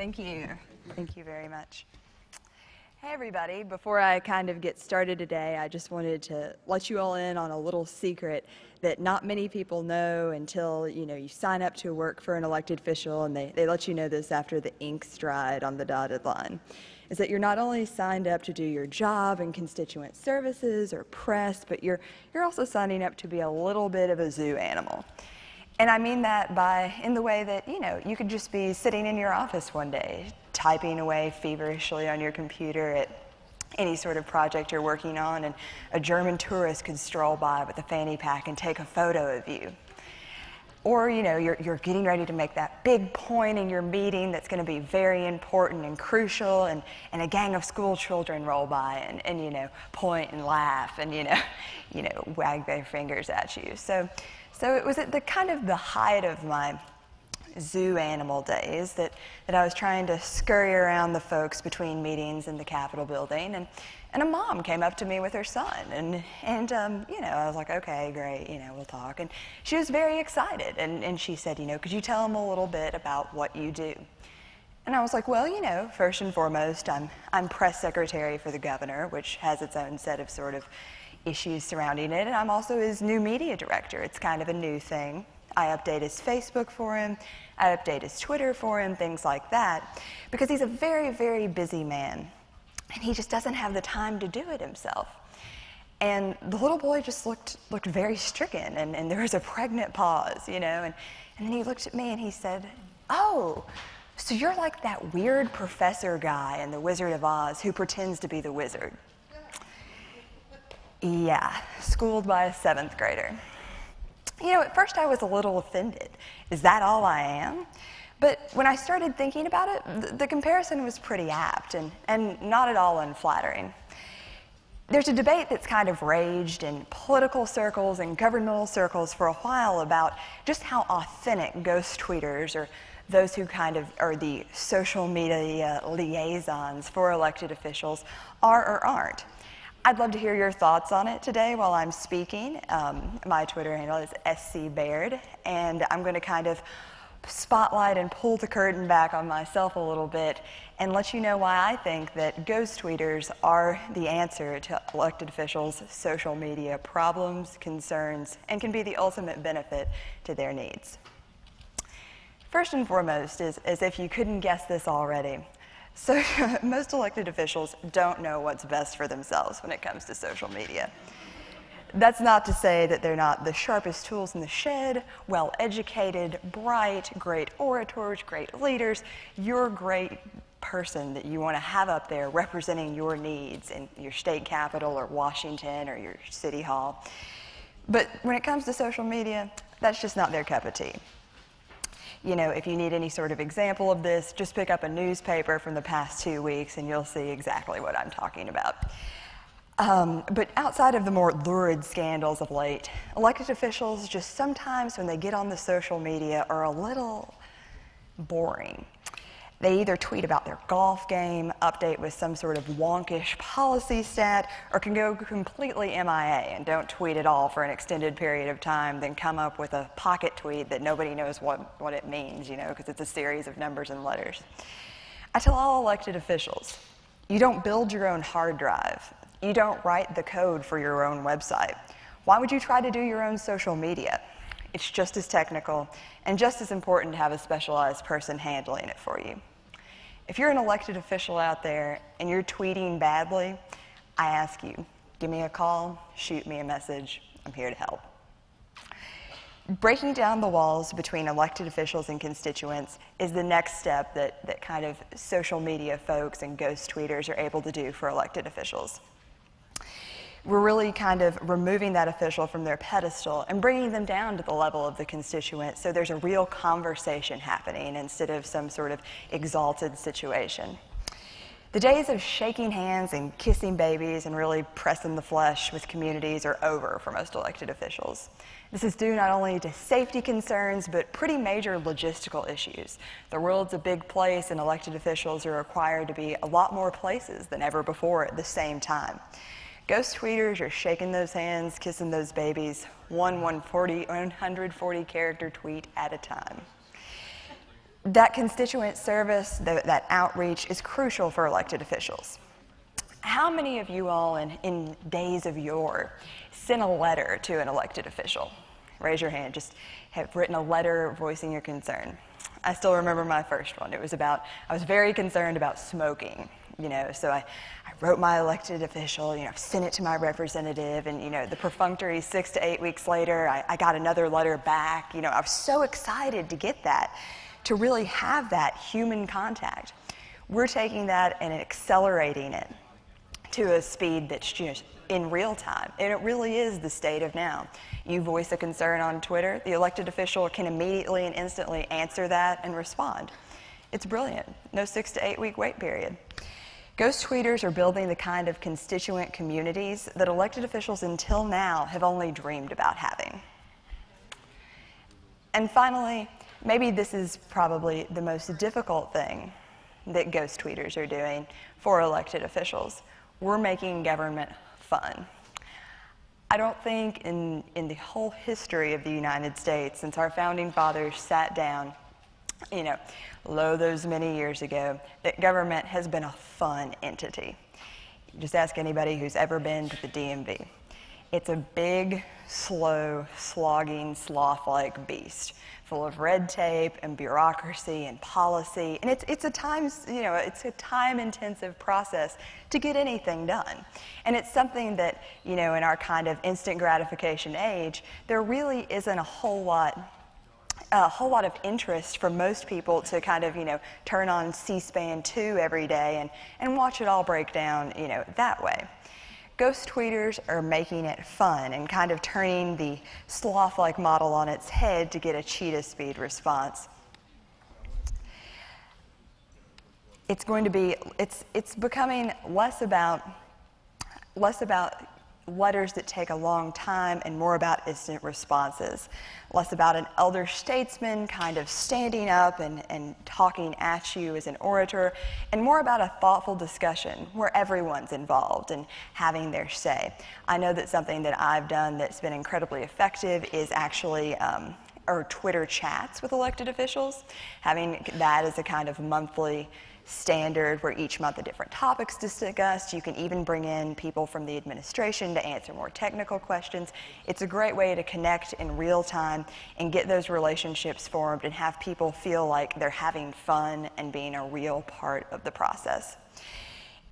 Thank you. Thank you very much. Hey everybody, before I kind of get started today, I just wanted to let you all in on a little secret that not many people know until, you sign up to work for an elected official, and they let you know this after the ink's dried on the dotted line, is that you're not only signed up to do your job in constituent services or press, but you're also signing up to be a little bit of a zoo animal. And I mean that in the way that, you could just be sitting in your office one day, typing away feverishly on your computer at any sort of project you're working on, and a German tourist could stroll by with a fanny pack and take a photo of you. Or, you're getting ready to make that big point in your meeting that's going to be very important and crucial, and a gang of school children roll by and point and laugh and, wag their fingers at you. So it was at the height of my zoo animal days that I was trying to scurry around the folks between meetings in the Capitol building, and a mom came up to me with her son, and I was like, okay, great, we'll talk. And she was very excited, and she said, could you tell him a little bit about what you do? And I was like, well, first and foremost, I'm press secretary for the governor, which has its own set of sort of issues surrounding it, and I'm also his new media director. It's kind of a new thing. I update his Facebook for him, I update his Twitter for him, things like that, because he's a very, very busy man, and he just doesn't have the time to do it himself. And the little boy just looked very stricken, and there was a pregnant pause, and then he looked at me and he said, oh, so you're like that weird professor guy in The Wizard of Oz who pretends to be the wizard. Yeah, schooled by a 7th grader. At first I was a little offended. Is that all I am? But when I started thinking about it, the comparison was pretty apt and not at all unflattering. There's a debate that's kind of raged in political circles and governmental circles for a while about just how authentic ghost tweeters, or those who kind of are the social media liaisons for elected officials, are or aren't. I'd love to hear your thoughts on it today while I'm speaking. My Twitter handle is @SCBaird, and I'm going to kind of spotlight and pull the curtain back on myself a little bit and let you know why I think that ghost tweeters are the answer to elected officials' social media problems, concerns, and can be the ultimate benefit to their needs. First and foremost is, as if you couldn't guess this already, so most elected officials don't know what's best for themselves when it comes to social media. That's not to say that they're not the sharpest tools in the shed, well-educated, bright, great orators, great leaders. You're a great person that you want to have up there representing your needs in your state capitol or Washington or your city hall. But when it comes to social media, that's just not their cup of tea. If you need any sort of example of this, just pick up a newspaper from the past 2 weeks and you'll see exactly what I'm talking about. But outside of the more lurid scandals of late, elected officials just sometimes, when they get on the social media, are a little boring. They either tweet about their golf game, update with some sort of wonkish policy stat, or can go completely MIA and don't tweet at all for an extended period of time, then come up with a pocket tweet that nobody knows what it means, because it's a series of numbers and letters. I tell all elected officials, you don't build your own hard drive. You don't write the code for your own website. Why would you try to do your own social media? It's just as technical and just as important to have a specialized person handling it for you. If you're an elected official out there and you're tweeting badly, I ask you, give me a call, shoot me a message. I'm here to help. Breaking down the walls between elected officials and constituents is the next step that kind of social media folks and ghost tweeters are able to do for elected officials. We're really kind of removing that official from their pedestal and bringing them down to the level of the constituent, so there's a real conversation happening instead of some sort of exalted situation. The days of shaking hands and kissing babies and really pressing the flesh with communities are over for most elected officials. This is due not only to safety concerns, but pretty major logistical issues. The world's a big place, and elected officials are required to be a lot more places than ever before at the same time. Ghost tweeters are shaking those hands, kissing those babies, 140 character tweet at a time. that constituent service, that outreach is crucial for elected officials. How many of you all in days of yore sent a letter to an elected official? Raise your hand. Just have written a letter voicing your concern. I still remember my first one. It was about, I was very concerned about smoking, so I wrote my elected official, sent it to my representative, and, the perfunctory 6 to 8 weeks later, I got another letter back. I was so excited to get that, to really have that human contact. We're taking that and accelerating it to a speed that's just in real time, and it really is the state of now. You voice a concern on Twitter, the elected official can immediately and instantly answer that and respond. It's brilliant. No 6 to 8 week wait period. Ghost tweeters are building the kind of constituent communities that elected officials until now have only dreamed about having. And finally, maybe this is probably the most difficult thing that ghost tweeters are doing for elected officials. We're making government fun. I don't think in the whole history of the United States, since our founding fathers sat down, those many years ago, that government has been a fun entity. Just ask anybody who's ever been to the DMV. It's a big, slow, slogging, sloth-like beast, full of red tape and bureaucracy and policy, and it's a time-intensive process to get anything done. And it's something that, in our kind of instant gratification age, there really isn't a whole lot of interest for most people to kind of, turn on C-SPAN 2 every day and watch it all break down, that way. Ghost tweeters are making it fun and kind of turning the sloth-like model on its head to get a cheetah speed response. It's becoming less about letters that take a long time and more about instant responses. Less about an elder statesman kind of standing up and talking at you as an orator, and more about a thoughtful discussion where everyone's involved and having their say. I know that something that I've done that's been incredibly effective is actually or Twitter chats with elected officials, having that as a kind of monthly standard where each month a different topic's discussed. You can even bring in people from the administration to answer more technical questions. It's a great way to connect in real time and get those relationships formed and have people feel like they're having fun and being a real part of the process.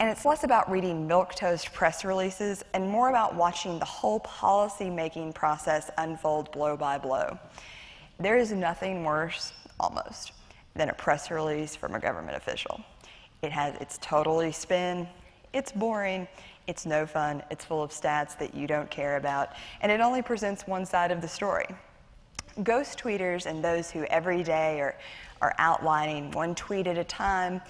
And it's less about reading milquetoast press releases and more about watching the whole policy-making process unfold blow by blow. There is nothing worse, almost, than a press release from a government official. It's totally spin, it's boring, it's no fun, it's full of stats that you don't care about, and it only presents one side of the story. Ghost tweeters and those who every day are outlining one tweet at a time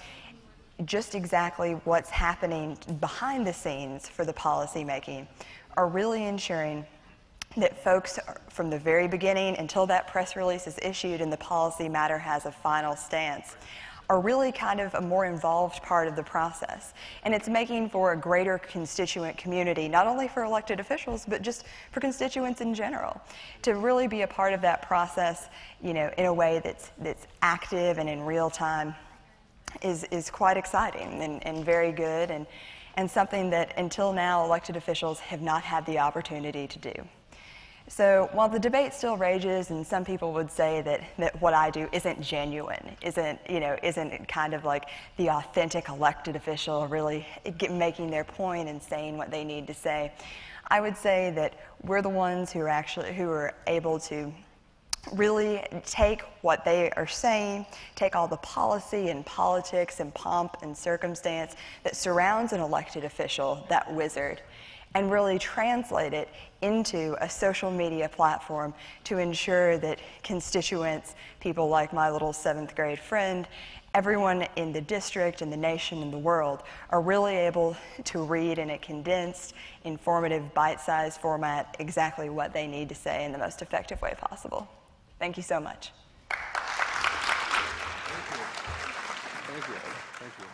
just exactly what's happening behind the scenes for the policy making are really ensuring that folks from the very beginning until that press release is issued and the policy matter has a final stance are really kind of a more involved part of the process. And it's making for a greater constituent community, not only for elected officials, but just for constituents in general, to really be a part of that process, in a way that's active and in real time is quite exciting and very good and something that until now elected officials have not had the opportunity to do. So while the debate still rages, and some people would say that what I do isn't genuine, isn't kind of like the authentic elected official really making their point and saying what they need to say, I would say that we're the ones who are able to really take what they are saying, take all the policy and politics and pomp and circumstance that surrounds an elected official, that wizard, and really translate it into a social media platform to ensure that constituents, people like my little 7th grade friend, everyone in the district, in the nation, in the world, are really able to read in a condensed, informative, bite-sized format exactly what they need to say in the most effective way possible. Thank you so much. Thank you. Thank you. Thank you.